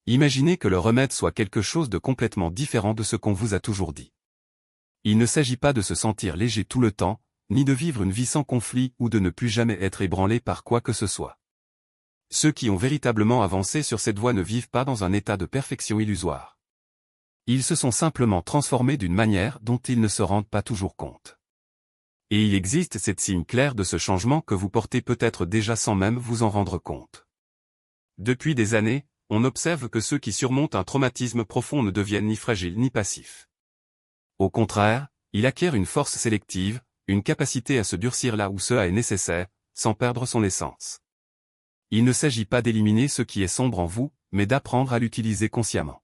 Imaginez que le remède soit quelque chose de complètement différent de ce qu'on vous a toujours dit. Il ne s'agit pas de se sentir léger tout le temps, ni de vivre une vie sans conflit ou de ne plus jamais être ébranlé par quoi que ce soit. Ceux qui ont véritablement avancé sur cette voie ne vivent pas dans un état de perfection illusoire. Ils se sont simplement transformés d'une manière dont ils ne se rendent pas toujours compte. Et il existe cette signe claire de ce changement que vous portez peut-être déjà sans même vous en rendre compte. Depuis des années, on observe que ceux qui surmontent un traumatisme profond ne deviennent ni fragiles ni passifs. Au contraire, ils acquièrent une force sélective, une capacité à se durcir là où cela est nécessaire, sans perdre son essence. Il ne s'agit pas d'éliminer ce qui est sombre en vous, mais d'apprendre à l'utiliser consciemment.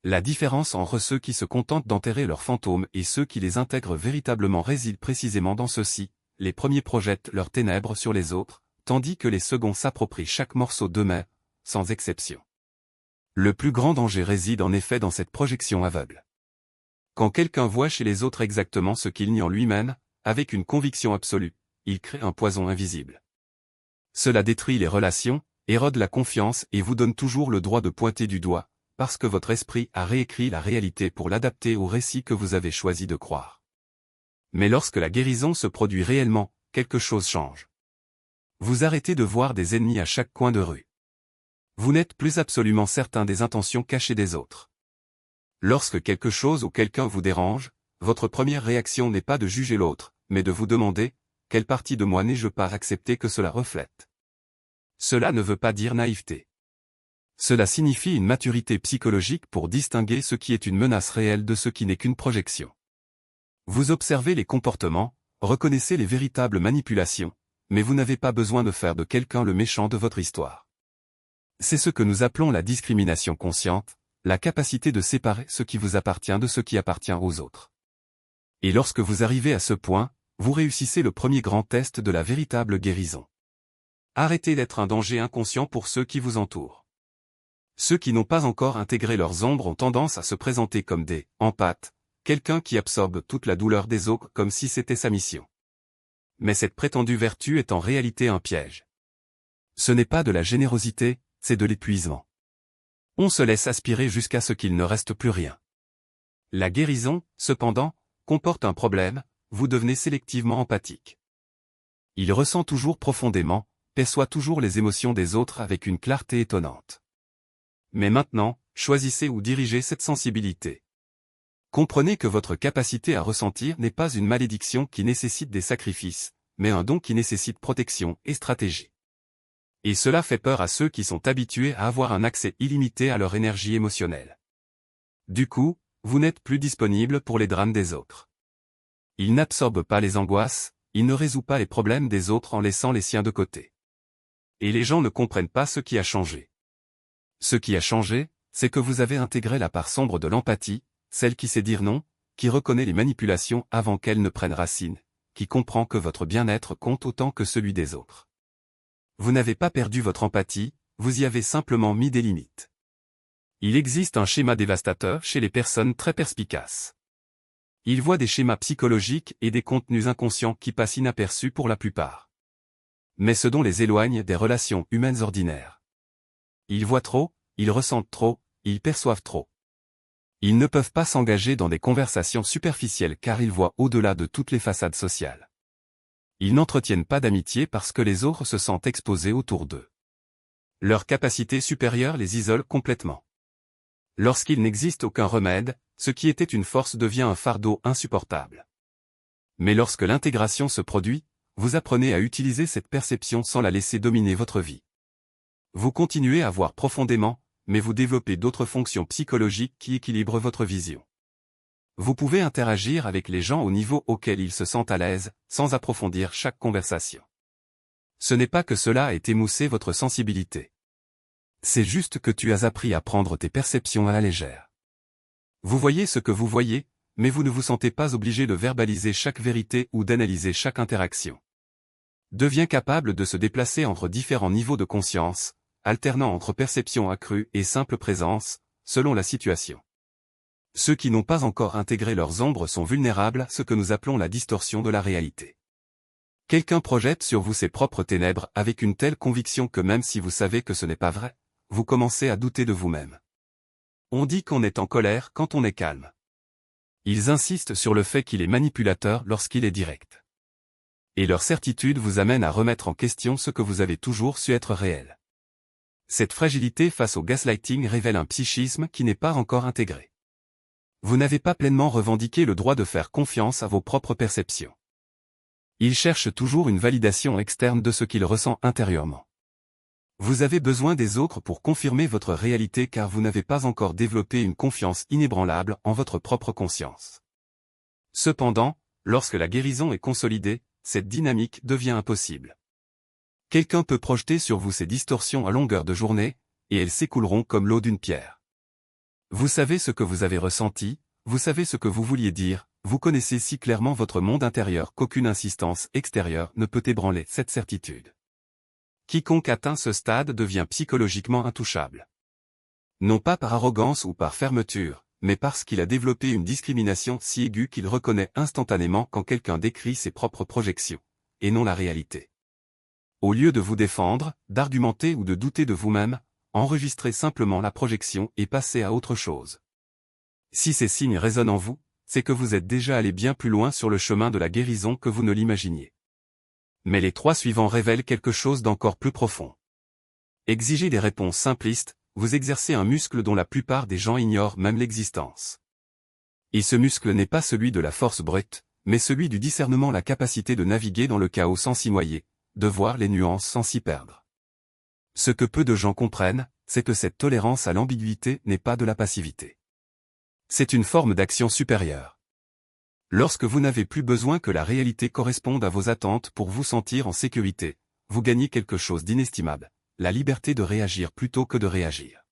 La différence entre ceux qui se contentent d'enterrer leurs fantômes et ceux qui les intègrent véritablement réside précisément dans ceci: les premiers projettent leurs ténèbres sur les autres, tandis que les seconds s'approprient chaque morceau d'eux-mêmes, sans exception. Le plus grand danger réside en effet dans cette projection aveugle. Quand quelqu'un voit chez les autres exactement ce qu'il nie en lui-même, avec une conviction absolue, il crée un poison invisible. Cela détruit les relations, érode la confiance et vous donne toujours le droit de pointer du doigt, parce que votre esprit a réécrit la réalité pour l'adapter au récit que vous avez choisi de croire. Mais lorsque la guérison se produit réellement, quelque chose change. Vous arrêtez de voir des ennemis à chaque coin de rue. Vous n'êtes plus absolument certain des intentions cachées des autres. Lorsque quelque chose ou quelqu'un vous dérange, votre première réaction n'est pas de juger l'autre, mais de vous demander: quelle partie de moi n'ai-je pas accepté que cela reflète? Cela ne veut pas dire naïveté. Cela signifie une maturité psychologique pour distinguer ce qui est une menace réelle de ce qui n'est qu'une projection. Vous observez les comportements, reconnaissez les véritables manipulations, mais vous n'avez pas besoin de faire de quelqu'un le méchant de votre histoire. C'est ce que nous appelons la discrimination consciente, la capacité de séparer ce qui vous appartient de ce qui appartient aux autres. Et lorsque vous arrivez à ce point, vous réussissez le premier grand test de la véritable guérison. Arrêtez d'être un danger inconscient pour ceux qui vous entourent. Ceux qui n'ont pas encore intégré leurs ombres ont tendance à se présenter comme des empathes, quelqu'un qui absorbe toute la douleur des autres comme si c'était sa mission. Mais cette prétendue vertu est en réalité un piège. Ce n'est pas de la générosité, c'est de l'épuisement. On se laisse aspirer jusqu'à ce qu'il ne reste plus rien. La guérison, cependant, comporte un problème: vous devenez sélectivement empathique. Il ressent toujours profondément, perçoit toujours les émotions des autres avec une clarté étonnante. Mais maintenant, choisissez ou dirigez cette sensibilité. Comprenez que votre capacité à ressentir n'est pas une malédiction qui nécessite des sacrifices, mais un don qui nécessite protection et stratégie. Et cela fait peur à ceux qui sont habitués à avoir un accès illimité à leur énergie émotionnelle. Du coup, vous n'êtes plus disponible pour les drames des autres. Il n'absorbe pas les angoisses, il ne résout pas les problèmes des autres en laissant les siens de côté. Et les gens ne comprennent pas ce qui a changé. Ce qui a changé, c'est que vous avez intégré la part sombre de l'empathie, celle qui sait dire non, qui reconnaît les manipulations avant qu'elles ne prennent racine, qui comprend que votre bien-être compte autant que celui des autres. Vous n'avez pas perdu votre empathie, vous y avez simplement mis des limites. Il existe un schéma dévastateur chez les personnes très perspicaces. Ils voient des schémas psychologiques et des contenus inconscients qui passent inaperçus pour la plupart. Mais ce dont les éloigne des relations humaines ordinaires. Ils voient trop, ils ressentent trop, ils perçoivent trop. Ils ne peuvent pas s'engager dans des conversations superficielles car ils voient au-delà de toutes les façades sociales. Ils n'entretiennent pas d'amitié parce que les autres se sentent exposés autour d'eux. Leur capacité supérieure les isole complètement. Lorsqu'il n'existe aucun remède, ce qui était une force devient un fardeau insupportable. Mais lorsque l'intégration se produit, vous apprenez à utiliser cette perception sans la laisser dominer votre vie. Vous continuez à voir profondément, mais vous développez d'autres fonctions psychologiques qui équilibrent votre vision. Vous pouvez interagir avec les gens au niveau auquel ils se sentent à l'aise, sans approfondir chaque conversation. Ce n'est pas que cela a émoussé votre sensibilité. C'est juste que tu as appris à prendre tes perceptions à la légère. Vous voyez ce que vous voyez, mais vous ne vous sentez pas obligé de verbaliser chaque vérité ou d'analyser chaque interaction. Deviens capable de se déplacer entre différents niveaux de conscience, alternant entre perception accrue et simple présence, selon la situation. Ceux qui n'ont pas encore intégré leurs ombres sont vulnérables à ce que nous appelons la distorsion de la réalité. Quelqu'un projette sur vous ses propres ténèbres avec une telle conviction que même si vous savez que ce n'est pas vrai, vous commencez à douter de vous-même. On dit qu'on est en colère quand on est calme. Ils insistent sur le fait qu'il est manipulateur lorsqu'il est direct. Et leur certitude vous amène à remettre en question ce que vous avez toujours su être réel. Cette fragilité face au gaslighting révèle un psychisme qui n'est pas encore intégré. Vous n'avez pas pleinement revendiqué le droit de faire confiance à vos propres perceptions. Il cherche toujours une validation externe de ce qu'il ressent intérieurement. Vous avez besoin des autres pour confirmer votre réalité car vous n'avez pas encore développé une confiance inébranlable en votre propre conscience. Cependant, lorsque la guérison est consolidée, cette dynamique devient impossible. Quelqu'un peut projeter sur vous ces distorsions à longueur de journée, et elles s'écouleront comme l'eau d'une pierre. Vous savez ce que vous avez ressenti, vous savez ce que vous vouliez dire, vous connaissez si clairement votre monde intérieur qu'aucune insistance extérieure ne peut ébranler cette certitude. Quiconque atteint ce stade devient psychologiquement intouchable. Non pas par arrogance ou par fermeture, mais parce qu'il a développé une discrimination si aiguë qu'il reconnaît instantanément quand quelqu'un décrit ses propres projections, et non la réalité. Au lieu de vous défendre, d'argumenter ou de douter de vous-même, enregistrez simplement la projection et passez à autre chose. Si ces signes résonnent en vous, c'est que vous êtes déjà allé bien plus loin sur le chemin de la guérison que vous ne l'imaginiez. Mais les 3 suivants révèlent quelque chose d'encore plus profond. Exigez des réponses simplistes, vous exercez un muscle dont la plupart des gens ignorent même l'existence. Et ce muscle n'est pas celui de la force brute, mais celui du discernement, la capacité de naviguer dans le chaos sans s'y noyer, de voir les nuances sans s'y perdre. Ce que peu de gens comprennent, c'est que cette tolérance à l'ambiguïté n'est pas de la passivité. C'est une forme d'action supérieure. Lorsque vous n'avez plus besoin que la réalité corresponde à vos attentes pour vous sentir en sécurité, vous gagnez quelque chose d'inestimable, la liberté de réagir plutôt que de réagir.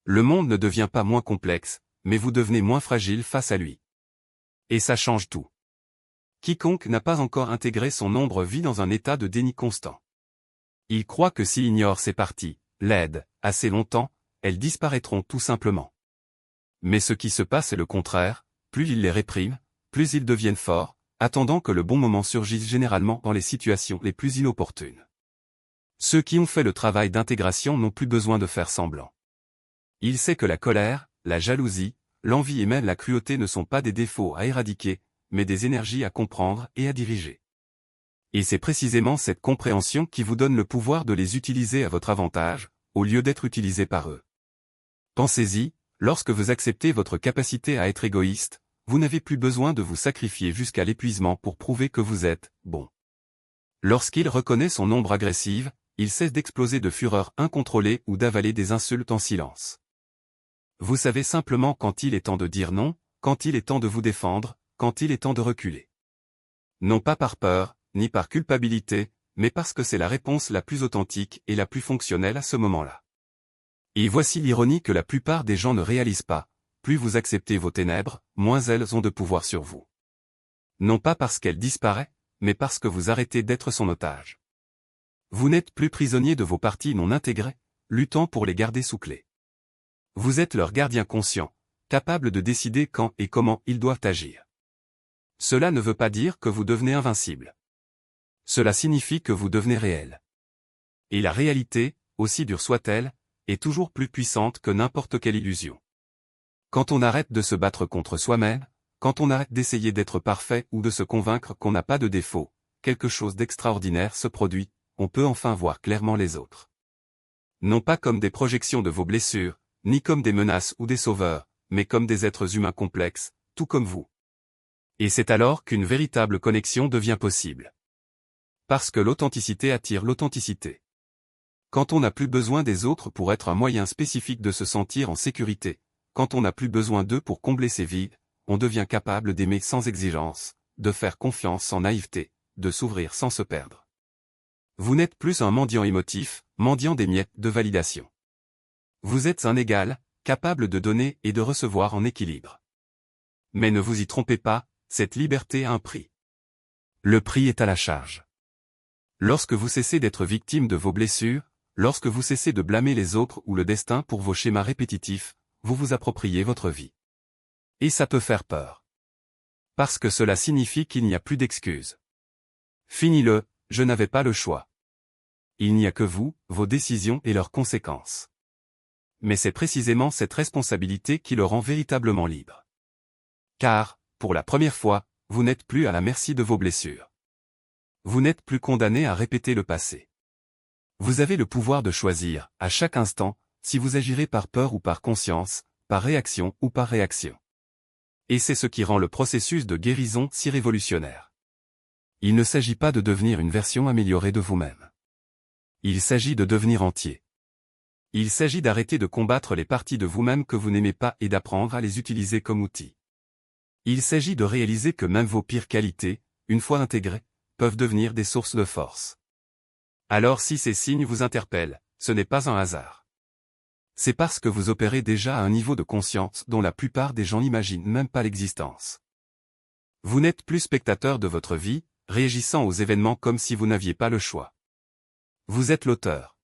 Le monde ne devient pas moins complexe, mais vous devenez moins fragile face à lui. Et ça change tout. Quiconque n'a pas encore intégré son ombre vit dans un état de déni constant. Il croit que s'il ignore ses parties, laides, assez longtemps, elles disparaîtront tout simplement. Mais ce qui se passe est le contraire, plus il les réprime, plus ils deviennent forts, attendant que le bon moment surgisse généralement dans les situations les plus inopportunes. Ceux qui ont fait le travail d'intégration n'ont plus besoin de faire semblant. Il sait que la colère, la jalousie, l'envie et même la cruauté ne sont pas des défauts à éradiquer, mais des énergies à comprendre et à diriger. Et c'est précisément cette compréhension qui vous donne le pouvoir de les utiliser à votre avantage, au lieu d'être utilisés par eux. Pensez-y, lorsque vous acceptez votre capacité à être égoïste, vous n'avez plus besoin de vous sacrifier jusqu'à l'épuisement pour prouver que vous êtes bon. Lorsqu'il reconnaît son ombre agressive, il cesse d'exploser de fureur incontrôlée ou d'avaler des insultes en silence. Vous savez simplement quand il est temps de dire non, quand il est temps de vous défendre, quand il est temps de reculer. Non pas par peur, ni par culpabilité, mais parce que c'est la réponse la plus authentique et la plus fonctionnelle à ce moment-là. Et voici l'ironie que la plupart des gens ne réalisent pas, plus vous acceptez vos ténèbres, moins elles ont de pouvoir sur vous. Non pas parce qu'elles disparaissent, mais parce que vous arrêtez d'être son otage. Vous n'êtes plus prisonnier de vos parties non intégrées, luttant pour les garder sous clé. Vous êtes leur gardien conscient, capable de décider quand et comment ils doivent agir. Cela ne veut pas dire que vous devenez invincible. Cela signifie que vous devenez réel. Et la réalité, aussi dure soit-elle, est toujours plus puissante que n'importe quelle illusion. Quand on arrête de se battre contre soi-même, quand on arrête d'essayer d'être parfait ou de se convaincre qu'on n'a pas de défaut, quelque chose d'extraordinaire se produit, on peut enfin voir clairement les autres. Non pas comme des projections de vos blessures, ni comme des menaces ou des sauveurs, mais comme des êtres humains complexes, tout comme vous. Et c'est alors qu'une véritable connexion devient possible. Parce que l'authenticité attire l'authenticité. Quand on n'a plus besoin des autres pour être un moyen spécifique de se sentir en sécurité, quand on n'a plus besoin d'eux pour combler ses vides, on devient capable d'aimer sans exigence, de faire confiance sans naïveté, de s'ouvrir sans se perdre. Vous n'êtes plus un mendiant émotif, mendiant des miettes de validation. Vous êtes un égal, capable de donner et de recevoir en équilibre. Mais ne vous y trompez pas, cette liberté a un prix. Le prix est à la charge. Lorsque vous cessez d'être victime de vos blessures, lorsque vous cessez de blâmer les autres ou le destin pour vos schémas répétitifs, vous vous appropriez votre vie. Et ça peut faire peur. Parce que cela signifie qu'il n'y a plus d'excuses. Fini le « je n'avais pas le choix ». Il n'y a que vous, vos décisions et leurs conséquences. mais c'est précisément cette responsabilité qui le rend véritablement libre. Car, pour la première fois, vous n'êtes plus à la merci de vos blessures. Vous n'êtes plus condamné à répéter le passé. Vous avez le pouvoir de choisir, à chaque instant, si vous agirez par peur ou par conscience, par réaction ou par réaction. Et c'est ce qui rend le processus de guérison si révolutionnaire. Il ne s'agit pas de devenir une version améliorée de vous-même. Il s'agit de devenir entier. Il s'agit d'arrêter de combattre les parties de vous-même que vous n'aimez pas et d'apprendre à les utiliser comme outils. Il s'agit de réaliser que même vos pires qualités, une fois intégrées, peuvent devenir des sources de force. Alors si ces signes vous interpellent, ce n'est pas un hasard. C'est parce que vous opérez déjà à un niveau de conscience dont la plupart des gens n'imaginent même pas l'existence. Vous n'êtes plus spectateur de votre vie, réagissant aux événements comme si vous n'aviez pas le choix. Vous êtes l'auteur.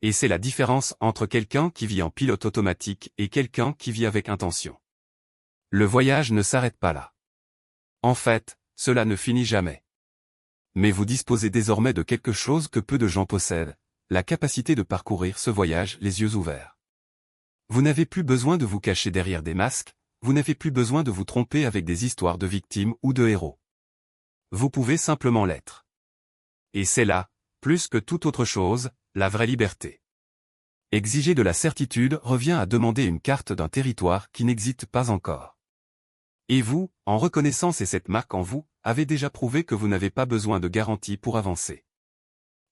Et c'est la différence entre quelqu'un qui vit en pilote automatique et quelqu'un qui vit avec intention. Le voyage ne s'arrête pas là. En fait, cela ne finit jamais. Mais vous disposez désormais de quelque chose que peu de gens possèdent, la capacité de parcourir ce voyage les yeux ouverts. Vous n'avez plus besoin de vous cacher derrière des masques, vous n'avez plus besoin de vous tromper avec des histoires de victimes ou de héros. Vous pouvez simplement l'être. Et c'est là, plus que toute autre chose, la vraie liberté. Exiger de la certitude revient à demander une carte d'un territoire qui n'existe pas encore. Et vous, en reconnaissance et cette marque en vous, avez déjà prouvé que vous n'avez pas besoin de garantie pour avancer.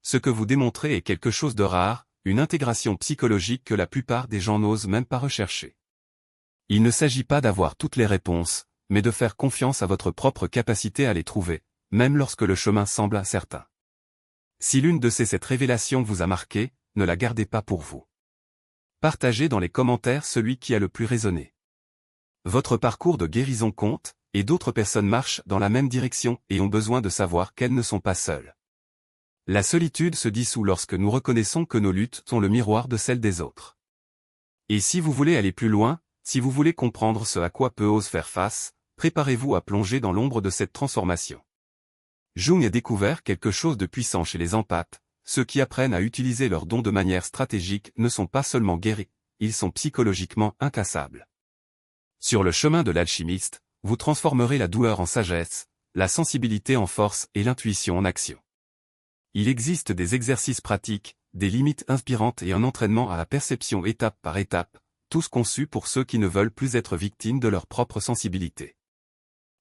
Ce que vous démontrez est quelque chose de rare, une intégration psychologique que la plupart des gens n'osent même pas rechercher. Il ne s'agit pas d'avoir toutes les réponses, mais de faire confiance à votre propre capacité à les trouver, même lorsque le chemin semble incertain. Si l'une de cette révélation vous a marqué, ne la gardez pas pour vous. Partagez dans les commentaires celui qui a le plus résonné. Votre parcours de guérison compte, et d'autres personnes marchent dans la même direction et ont besoin de savoir qu'elles ne sont pas seules. La solitude se dissout lorsque nous reconnaissons que nos luttes sont le miroir de celles des autres. Et si vous voulez aller plus loin, si vous voulez comprendre ce à quoi peu osent faire face, préparez-vous à plonger dans l'ombre de cette transformation. Jung a découvert quelque chose de puissant chez les empathes, ceux qui apprennent à utiliser leurs dons de manière stratégique ne sont pas seulement guéris, ils sont psychologiquement incassables. Sur le chemin de l'alchimiste, vous transformerez la douleur en sagesse, la sensibilité en force et l'intuition en action. Il existe des exercices pratiques, des limites inspirantes et un entraînement à la perception étape par étape, tous conçus pour ceux qui ne veulent plus être victimes de leur propre sensibilité.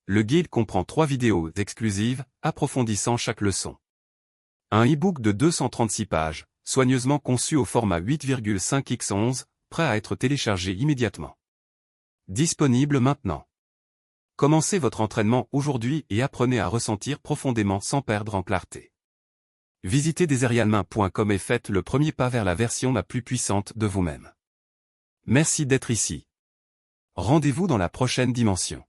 Le guide comprend 3 vidéos exclusives, approfondissant chaque leçon. Un e-book de 236 pages, soigneusement conçu au format 8,5x11, prêt à être téléchargé immédiatement. Disponible maintenant. Commencez votre entraînement aujourd'hui et apprenez à ressentir profondément sans perdre en clarté. Visitez deserialmain.com et faites le premier pas vers la version la plus puissante de vous-même. Merci d'être ici. Rendez-vous dans la prochaine dimension.